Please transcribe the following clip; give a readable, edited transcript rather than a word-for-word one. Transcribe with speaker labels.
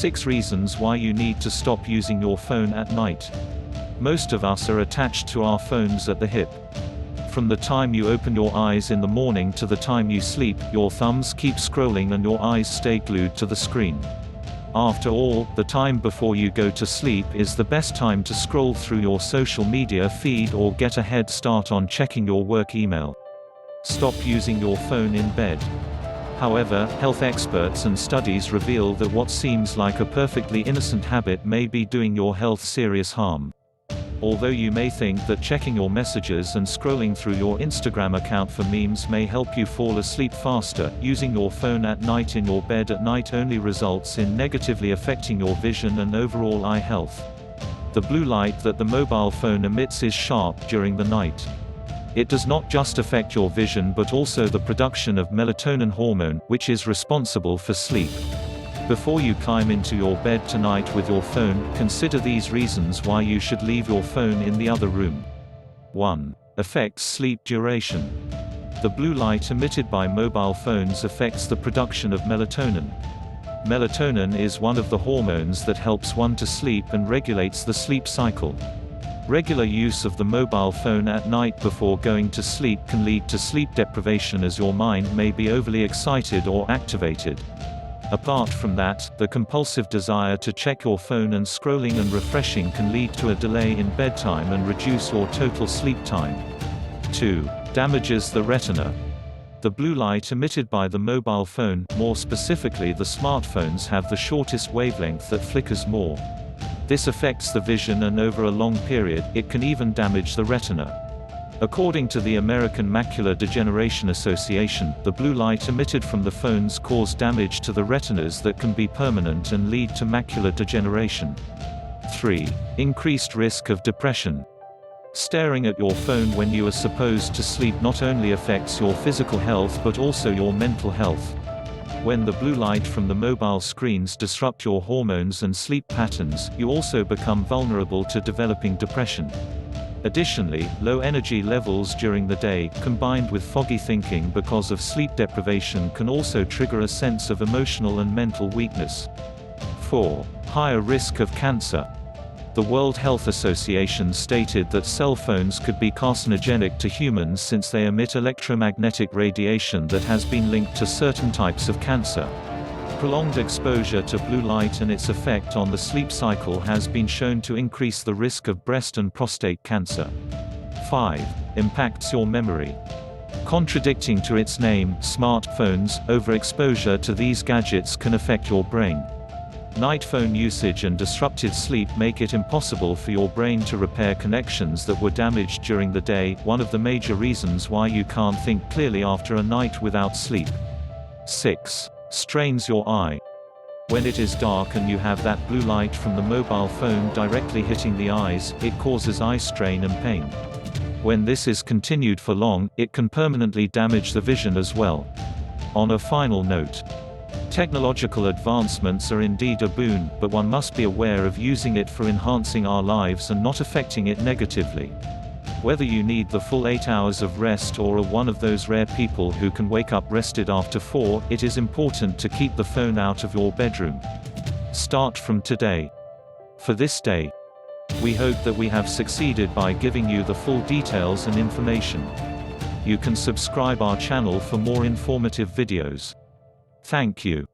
Speaker 1: 6 reasons why you need to stop using your phone at night. Most of us are attached to our phones at the hip. From the time you open your eyes in the morning to the time you sleep, your thumbs keep scrolling and your eyes stay glued to the screen. After all, the time before you go to sleep is the best time to scroll through your social media feed or get a head start on checking your work email. Stop using your phone in bed. However, health experts and studies reveal that what seems like a perfectly innocent habit may be doing your health serious harm. Although you may think that checking your messages and scrolling through your Instagram account for memes may help you fall asleep faster, using your phone at night in your bed at night only results in negatively affecting your vision and overall eye health. The blue light that the mobile phone emits is sharp during the night. It does not just affect your vision but also the production of melatonin hormone, which is responsible for sleep. Before you climb into your bed tonight with your phone, consider these reasons why you should leave your phone in the other room. 1. Affects sleep duration. The blue light emitted by mobile phones affects the production of melatonin. Melatonin is one of the hormones that helps one to sleep and regulates the sleep cycle. Regular use of the mobile phone at night before going to sleep can lead to sleep deprivation as your mind may be overly excited or activated. Apart from that, the compulsive desire to check your phone and scrolling and refreshing can lead to a delay in bedtime and reduce your total sleep time. 2. Damages the retina. The blue light emitted by the mobile phone, more specifically the smartphones, have the shortest wavelength that flickers more. This affects the vision and over a long period, it can even damage the retina. According to the American Macular Degeneration Association, the blue light emitted from the phones cause damage to the retinas that can be permanent and lead to macular degeneration. 3. Increased risk of depression. Staring at your phone when you are supposed to sleep not only affects your physical health but also your mental health. When the blue light from the mobile screens disrupt your hormones and sleep patterns, you also become vulnerable to developing depression. Additionally, low energy levels during the day, combined with foggy thinking because of sleep deprivation, can also trigger a sense of emotional and mental weakness. 4. Higher risk of cancer. The World Health Association stated that cell phones could be carcinogenic to humans since they emit electromagnetic radiation that has been linked to certain types of cancer. Prolonged exposure to blue light and its effect on the sleep cycle has been shown to increase the risk of breast and prostate cancer. 5. Impacts your memory. Contradicting to its name, smartphones, overexposure to these gadgets can affect your brain. Night phone usage and disrupted sleep make it impossible for your brain to repair connections that were damaged during the day, one of the major reasons why you can't think clearly after a night without sleep. 6. Strains your eye. When it is dark and you have that blue light from the mobile phone directly hitting the eyes, it causes eye strain and pain. When this is continued for long, it can permanently damage the vision as well. On a final note, technological advancements are indeed a boon, but one must be aware of using it for enhancing our lives and not affecting it negatively. Whether you need the full 8 hours of rest or are one of those rare people who can wake up rested after 4, it is important to keep the phone out of your bedroom. Start from today. For this day, we hope that we have succeeded by giving you the full details and information. You can subscribe our channel for more informative videos. Thank you.